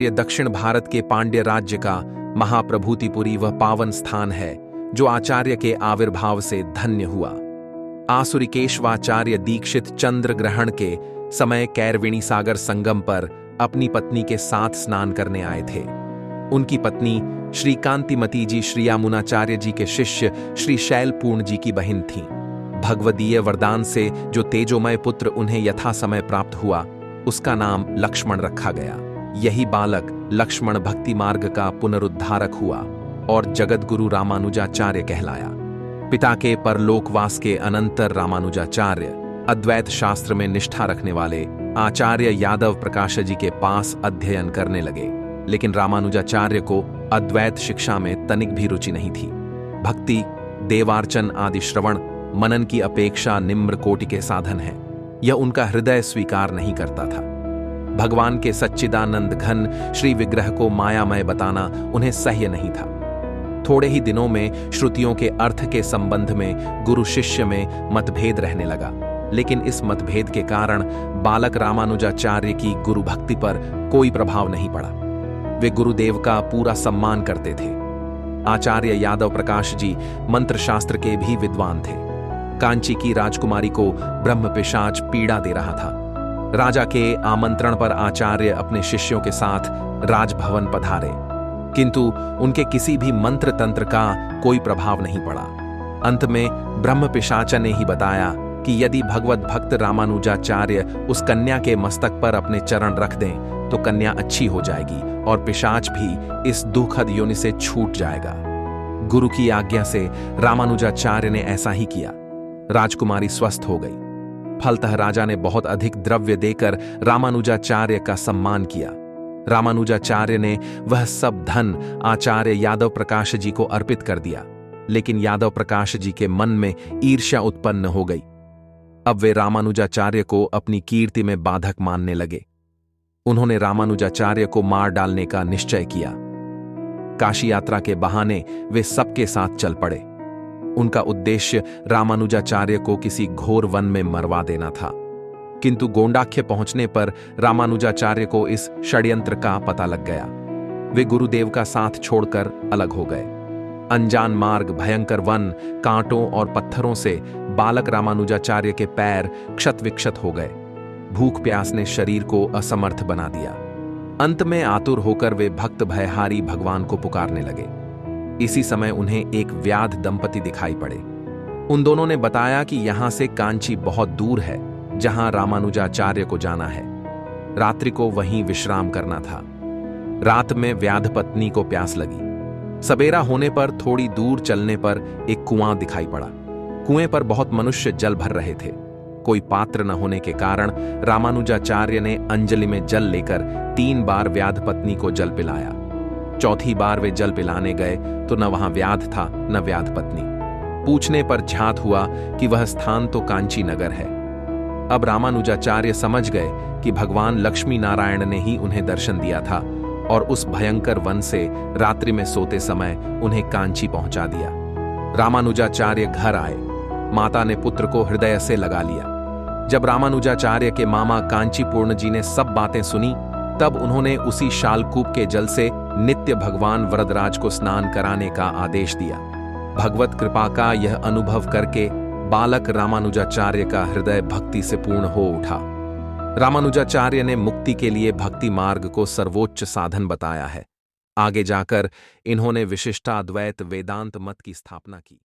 ये दक्षिण भारत के पांड्य राज्य का महाप्रभूतिपुरी वह पावन स्थान है जो आचार्य के आविर्भाव से धन्य हुआ। आसुरिकेशवाचार्य दीक्षित चंद्र ग्रहण के समय कैरविणी सागर संगम पर अपनी पत्नी के साथ स्नान करने आए थे। उनकी पत्नी श्री कांतिमती जी श्री यामुनाचार्य जी के शिष्य श्री शैलपूर्ण जी की बहन थीं। भगवदीय वरदान से जो तेजोमय पुत्र उन्हें यथा समय प्राप्त हुआ, उसका नाम लक्ष्मण रखा गया। यही बालक लक्ष्मण भक्ति मार्ग का पुनरुद्धारक हुआ और जगतगुरु रामानुजाचार्य कहलाया। पिता के परलोकवास के अनंतर रामानुजाचार्य अद्वैत शास्त्र में निष्ठा रखने वाले आचार्य यादव प्रकाश जी के पास अध्ययन करने लगे, लेकिन रामानुजाचार्य को अद्वैत शिक्षा में तनिक भी रुचि नहीं थी। भक्ति, देवार्चन आदि श्रवण मनन की अपेक्षा निम्न कोटि के साधन है, यह उनका हृदय स्वीकार नहीं करता था। भगवान के सच्चिदानंद घन श्री विग्रह को मायामय बताना उन्हें सह्य नहीं था। थोड़े ही दिनों में श्रुतियों के अर्थ के संबंध में गुरु शिष्य में मतभेद रहने लगा, लेकिन इस मतभेद के कारण बालक रामानुजाचार्य की गुरु भक्ति पर कोई प्रभाव नहीं पड़ा। वे गुरुदेव का पूरा सम्मान करते थे। आचार्य यादव प्रकाश जी मंत्र शास्त्र के भी विद्वान थे। कांची की राजकुमारी को ब्रह्म पिशाच पीड़ा दे रहा था। राजा के आमंत्रण पर आचार्य अपने शिष्यों के साथ राजभवन पधारे, किंतु उनके किसी भी मंत्र तंत्र का कोई प्रभाव नहीं पड़ा। अंत में ब्रह्म पिशाच ने ही बताया कि यदि भगवत भक्त रामानुजाचार्य उस कन्या के मस्तक पर अपने चरण रख दें तो कन्या अच्छी हो जाएगी और पिशाच भी इस दुखद योनि से छूट जाएगा। गुरु की आज्ञा से रामानुजाचार्य ने ऐसा ही किया। राजकुमारी स्वस्थ हो गई। फलतः राजा ने बहुत अधिक द्रव्य देकर रामानुजाचार्य का सम्मान किया। रामानुजाचार्य ने वह सब धन आचार्य यादव प्रकाश जी को अर्पित कर दिया, लेकिन यादव प्रकाश जी के मन में ईर्ष्या उत्पन्न हो गई। अब वे रामानुजाचार्य को अपनी कीर्ति में बाधक मानने लगे। उन्होंने रामानुजाचार्य को मार डालने का निश्चय किया। काशी यात्रा के बहाने वे सबके साथ चल पड़े। उनका उद्देश्य रामानुजाचार्य को किसी घोर वन में मरवा देना था, किंतु गोंडाख्य पहुंचने पर रामानुजाचार्य को इस षड्यंत्र का पता लग गया। वे गुरुदेव का साथ छोड़कर अलग हो गए। अनजान मार्ग, भयंकर वन, कांटों और पत्थरों से बालक रामानुजाचार्य के पैर क्षत विक्षत हो गए। भूख प्यास ने शरीर को असमर्थ बना दिया। अंत में आतुर होकर वे भक्त भयहारी भगवान को पुकारने लगे। इसी समय उन्हें एक व्याध दंपति दिखाई पड़े। उन दोनों ने बताया कि यहां से कांची बहुत दूर है, जहां रामानुजाचार्य को जाना है। रात्रि को वहीं विश्राम करना था। रात में व्याध पत्नी को प्यास लगी। सवेरा होने पर थोड़ी दूर चलने पर एक कुआं दिखाई पड़ा। कुएं पर बहुत मनुष्य जल भर रहे थे। कोई पात्र न होने के कारण रामानुजाचार्य ने अंजलि में जल लेकर 3 बार व्याध पत्नी को जल पिलाया। चौथी बार वे जल पिलाने गए तो न वहां व्याध था न व्याध पत्नी। पूछने पर ज्ञात हुआ कि वह स्थान तो कांची नगर है। अब रामानुजाचार्य समझ गए कि भगवान लक्ष्मी नारायण ने ही उन्हें दर्शन दिया था और उस भयंकर वन से रात्रि में सोते समय उन्हें कांची पहुंचा दिया। रामानुजाचार्य घर आए। माता ने पुत्र को हृदय से लगा लिया। जब रामानुजाचार्य के मामा कांचीपूर्ण जी ने सब बातें सुनी, तब उन्होंने उसी शालकूप के जल से नित्य भगवान वरदराज को स्नान कराने का आदेश दिया। भगवत कृपा का यह अनुभव करके बालक रामानुजाचार्य का हृदय भक्ति से पूर्ण हो उठा। रामानुजाचार्य ने मुक्ति के लिए भक्ति मार्ग को सर्वोच्च साधन बताया है। आगे जाकर इन्होंने विशिष्टाद्वैत वेदांत मत की स्थापना की।